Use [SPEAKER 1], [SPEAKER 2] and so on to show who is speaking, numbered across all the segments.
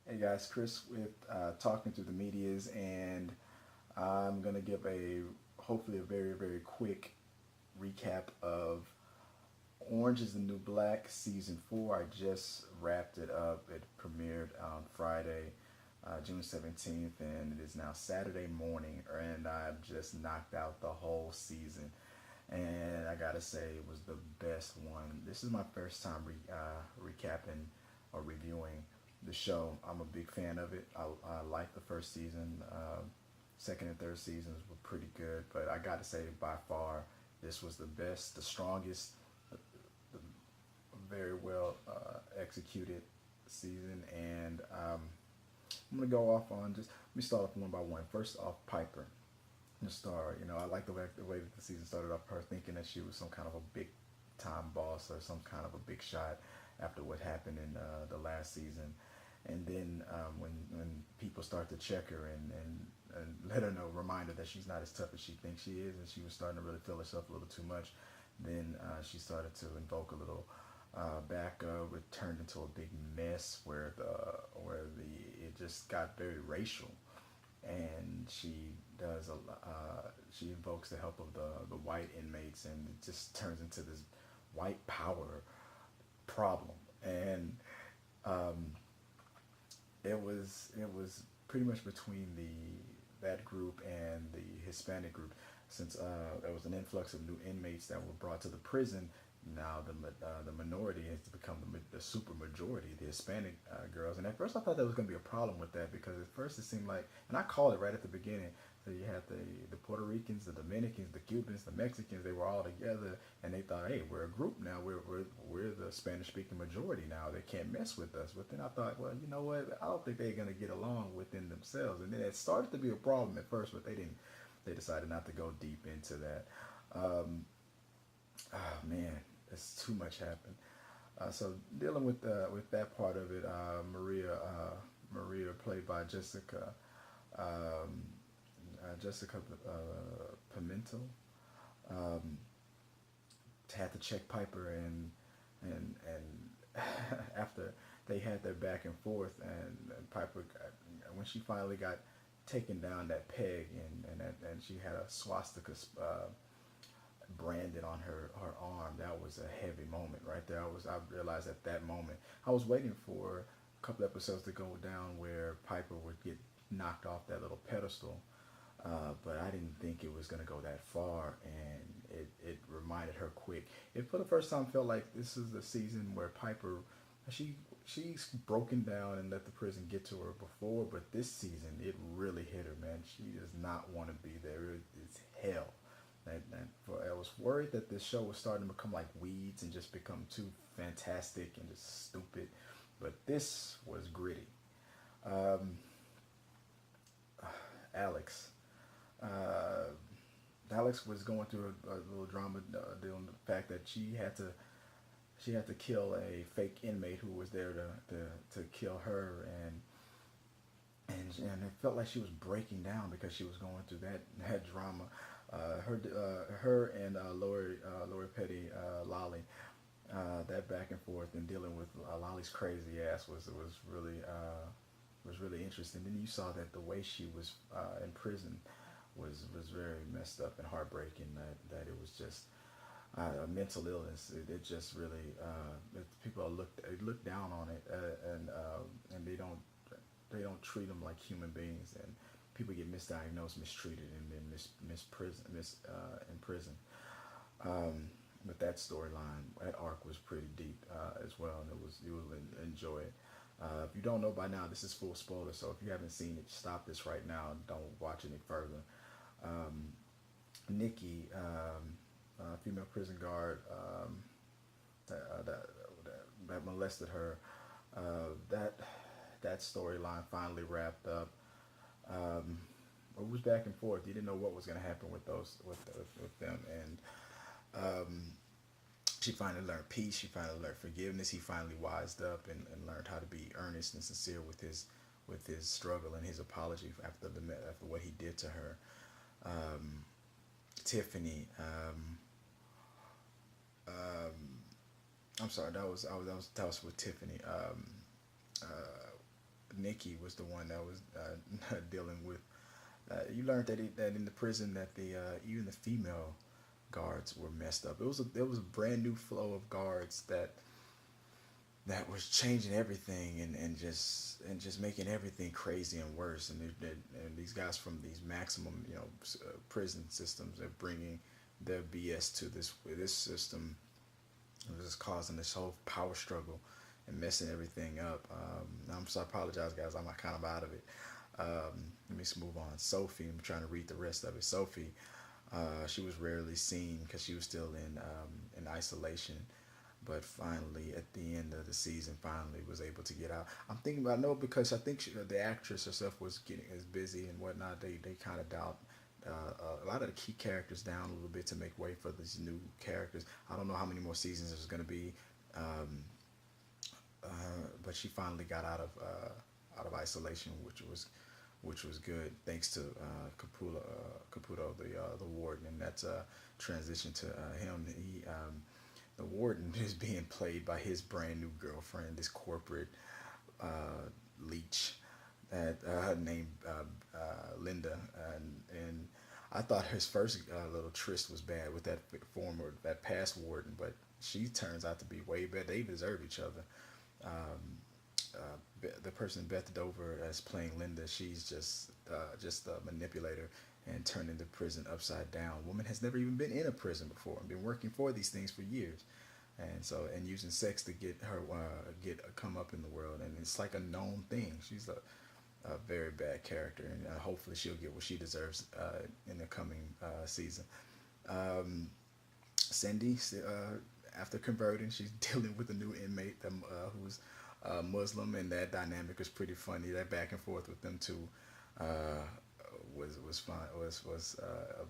[SPEAKER 1] Hey guys, Chris with Talking Through the Medias, and I'm gonna give a hopefully a very quick recap of Orange is the New Black season 4. I just wrapped it up. It premiered on Friday, June 17th, and it is now Saturday morning, and I've just knocked out the whole season. And I gotta say, it was the best one. This is my first time recapping or reviewing the show. I'm a big fan of it. I like the first season. Second and third seasons were pretty good, but I gotta say, by far, this was the best, the strongest, the very well executed season. And I'm gonna go off on just let me start off one by one. First off, Piper, the star. I like the way that the season started off. Her thinking that she was some kind of a big time boss or some kind of a big shot after what happened in the last season, and then when people start to check her and let her know, remind her that she's not as tough as she thinks she is, and she was starting to really feel herself a little too much. Then she started to invoke a little back it turned into a big mess where it just got very racial, and she invokes the help of the white inmates, and it just turns into this white power problem. And um, it was pretty much between the that group and the Hispanic group, since there was an influx of new inmates that were brought to the prison. Now the minority has become the super majority, the Hispanic girls. And at first I thought there was going to be a problem with that, because at first it seemed like, and I called it right at the beginning. So you had the Puerto Ricans, the Dominicans, the Cubans, the Mexicans. They were all together, and they thought, hey, we're a group now. We're the Spanish speaking majority now. They can't mess with us. But then I thought, well, you know what? I don't think they're going to get along within themselves. And then it started to be a problem at first, but they didn't. They decided not to go deep into that. Um, oh man, it's too much happened. So dealing with that part of it, Maria, played by um, Jessica Pimento, um, had to check Piper, and after they had their back and forth, and Piper, when she finally got taken down that peg, and she had a swastika branded on her arm. That was a heavy moment right there. I realized at that moment I was waiting for a couple episodes to go down where Piper would get knocked off that little pedestal, but I didn't think it was gonna go that far, and it reminded her quick. It for the first time felt like this is the season where Piper, she she's broken down and let the prison get to her before, but this season it really hit her, man. She does not want to be there. It's hell. I was worried that this show was starting to become like Weeds and just become too fantastic and just stupid, but this was gritty. Um, Alex, uh, Alex was going through a little drama dealing with the fact that she had to kill a fake inmate who was there to kill her, and it felt like she was breaking down because she was going through that drama. Her and Lori Petty, Lolly, that back and forth and dealing with Lolly's crazy ass was really interesting. Then you saw that the way she was in prison was very messed up and heartbreaking. That it was just a mental illness. It just really people are look down on it, and they don't treat them like human beings, and people get misdiagnosed, mistreated, and then in prison. Um, but that storyline, that arc was pretty deep as well, and you will enjoy it. If you don't know by now, this is full spoiler. So if you haven't seen it, stop this right now. Don't watch any further. Um, Nikki, female prison guard, that molested her. That storyline finally wrapped up. Um, it was back and forth. You didn't know what was going to happen with them, and um, she finally learned peace. She finally learned forgiveness. He finally wised up and learned how to be earnest and sincere with his struggle and his apology after what he did to her. Um, Tiffany. I'm sorry. That was with Tiffany. Nikki was the one that was dealing with. You learned that in the prison that the even the female guards were messed up. It was a brand new flow of guards that was changing everything and just making everything crazy and worse. And these guys from these maximum prison systems are bringing their BS to this system. This is causing this whole power struggle and messing everything up. I'm sorry, I apologize, guys. I'm kind of out of it. Let me just move on. Sophie, I'm trying to read the rest of it. Sophie, she was rarely seen because she was still in isolation. But finally, at the end of the season, finally was able to get out. I'm thinking about no because I think the actress herself was getting as busy and whatnot. They kind of doubt a lot of the key characters down a little bit to make way for these new characters. I don't know how many more seasons there's going to be, um, but she finally got out of isolation, which was good thanks to Caputo, the warden, and that's a transition to him. The warden is being played by his brand new girlfriend, this corporate uh, leech that named Linda, and I thought his first little tryst was bad with that former that past warden, but she turns out to be way better. They deserve each other. Um, the person Beth Dover as playing Linda, she's just a manipulator and turning the prison upside down. Woman has never even been in a prison before and been working for these things for years, and using sex to get her get a come up in the world, and it's like a known thing. She's a very bad character, and hopefully she'll get what she deserves in the coming season. Um, Cindy, after converting, she's dealing with a new inmate who's Muslim, and that dynamic is pretty funny. That back and forth with them two uh, was fun. Was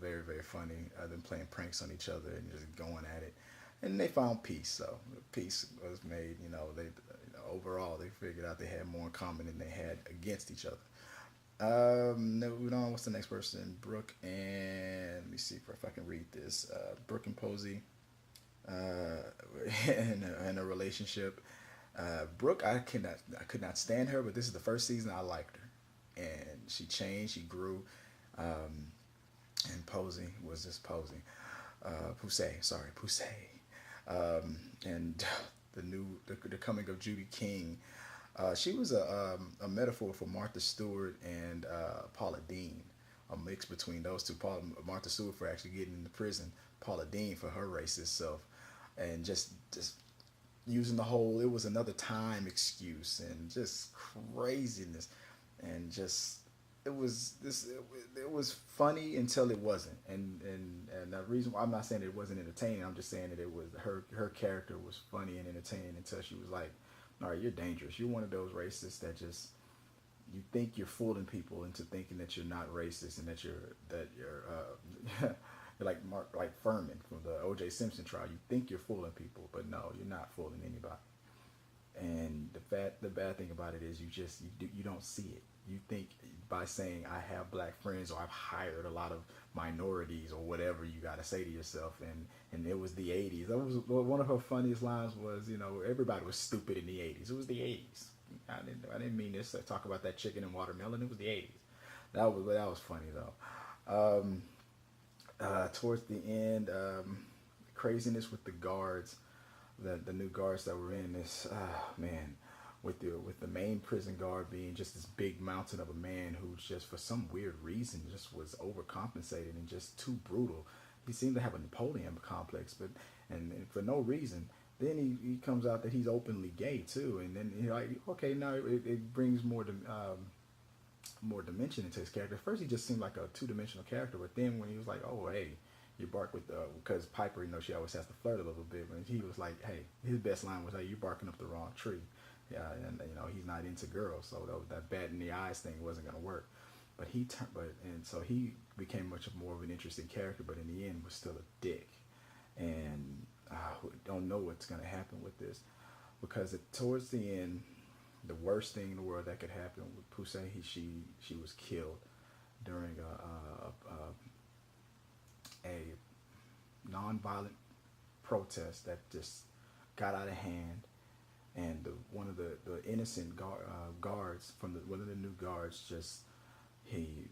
[SPEAKER 1] very very funny. Them playing pranks on each other and just going at it, and they found peace. So peace was made. Overall they figured out they had more in common than they had against each other. Moving on. What's the next person? Brooke and let me see if I can read this. Brooke and Posey in a relationship. Brooke, I could not stand her, but this is the first season I liked her, and she changed, she grew, um, and Posey was just Posey. Poussett, sorry, Poussett, and the coming of Judy King. She was a metaphor for Martha Stewart and Paula Dean, a mix between those two. Martha Stewart for actually getting into prison, Paula Dean for her racist self, and just using the whole it was another time excuse and just craziness, and just it was funny until it wasn't, and the reason why I'm not saying it wasn't entertaining, I'm just saying that it was her character was funny and entertaining until she was like, all right, you're dangerous, you're one of those racists that just you think you're fooling people into thinking that you're not racist and that you're like Furman from the O.J. Simpson trial. You think you're fooling people, but no, you're not fooling anybody. And the bad thing about it is you don't see it. You think by saying I have black friends or I've hired a lot of minorities or whatever you got to say to yourself, and it was the '80s. That was one of her funniest lines was everybody was stupid in the '80s. It was the '80s. I didn't mean this. Talk about that chicken and watermelon. It was the '80s. That was funny though. Towards the end, craziness with the guards, the new guards that were in this. Man, with the main prison guard being just this big mountain of a man who just for some weird reason just was overcompensated and just too brutal. He seemed to have a Napoleon complex, but and for no reason. Then he comes out that he's openly gay too, and then you're like, okay, now it brings more dimension into his character. At first, he just seemed like a two-dimensional character, but then when he was like, "Oh, hey, you bark with because Piper, she always has to flirt a little bit." But he was like, "Hey," his best line was, "Hey, you're barking up the wrong tree." Yeah, and he's not into girls, so that bat in the eyes thing wasn't gonna work. But so he became much more of an interesting character, but in the end was still a dick, and don't know what's gonna happen with this because towards the end the worst thing in the world that could happen with Poussey, she was killed during a non-violent protest that just got out of hand, and one of the innocent guards from one of the new guards just he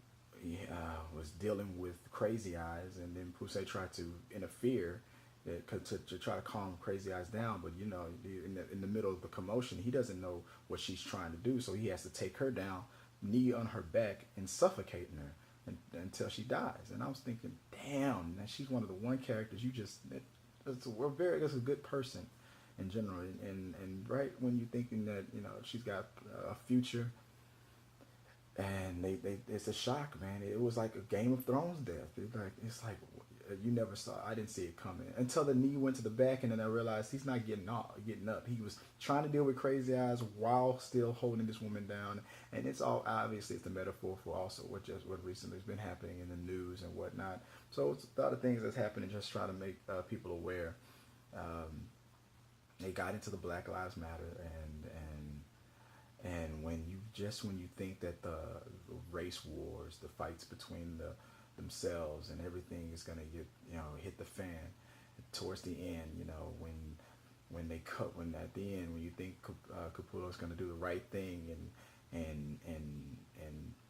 [SPEAKER 1] was dealing with Crazy Eyes, and then Poussett tried to interfere to try to calm Crazy Eyes down. But you know, in the middle of the commotion, he doesn't know what she's trying to do, so he has to take her down, knee on her back, and suffocating her until she dies. And I was thinking, damn, man, she's one of the one characters you just that's a good person in general, and right when you're thinking that you know she's got a future, and they it's a shock, man. It was like a Game of Thrones death. It's like you never saw. I didn't see it coming until the knee went to the back, and then I realized he's not getting up. He was trying to deal with Crazy Eyes while still holding this woman down, and it's all obviously it's a metaphor for also what recently has been happening in the news and whatnot. So it's a lot of things that's happening. Just try to make people aware. They got into the Black Lives Matter, and when you think that the race wars, the fights between themselves and everything is gonna get hit the fan towards the end, when at the end when you think Capullo's gonna do the right thing and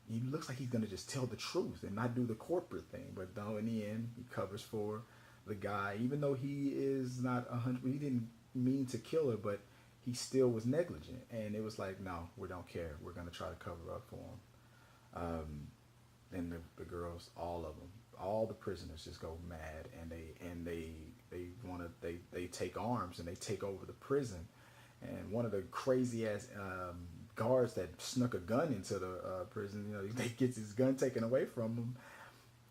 [SPEAKER 1] he looks like he's gonna just tell the truth and not do the corporate thing, but no, in the end he covers for the guy, even though he is not 100. He didn't mean to kill her, but he still was negligent, and it was like, no, we don't care. We're gonna try to cover up for him. And the girls, all of them, all the prisoners just go mad, and they take arms and they take over the prison. And one of the crazy ass guards that snuck a gun into the prison, they gets his gun taken away from him,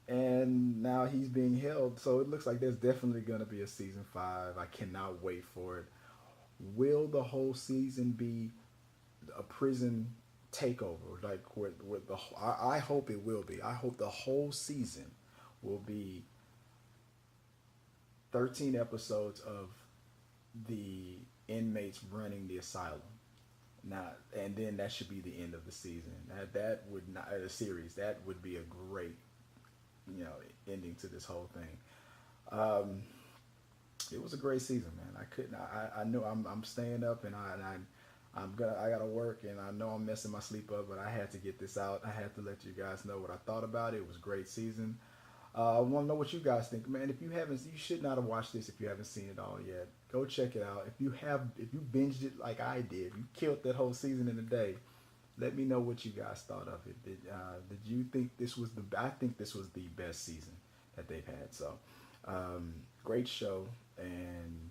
[SPEAKER 1] and now he's being held. So it looks like there's definitely gonna be a season 5. I cannot wait for it. Will the whole season be a prison takeover? Like with I hope it will be. I hope the whole season will be 13 episodes of the inmates running the asylum. Now, and then that should be the end of the season. That would not a series. That would be a great, ending to this whole thing. It was a great season, man. I couldn't. I know I'm staying up, and I gotta work, and I know I'm messing my sleep up, but I had to get this out. I had to let you guys know what I thought about it. It was a great season. I want to know what you guys think, man. If you haven't, you should not have watched this if you haven't seen it all yet. Go check it out. If you binged it like I did, you killed that whole season in a day. Let me know what you guys thought of it. Did you think this was I think this was the best season that they've had. So, great show, and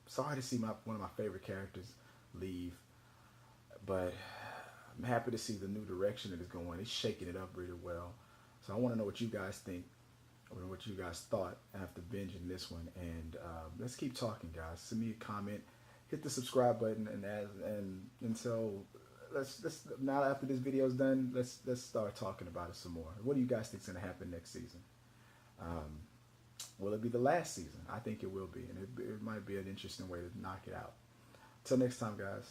[SPEAKER 1] sorry to see one of my favorite characters leave, but I'm happy to see the new direction that it's going. It's shaking it up really well. So I want to know what you guys think, or what you guys thought after binging this one. And let's keep talking, guys. Send me a comment, hit the subscribe button, and until let's now after this video is done, let's start talking about it some more. What do you guys think is going to happen next season? Will it be the last season? I think it will be, and it might be an interesting way to knock it out. Till next time, guys.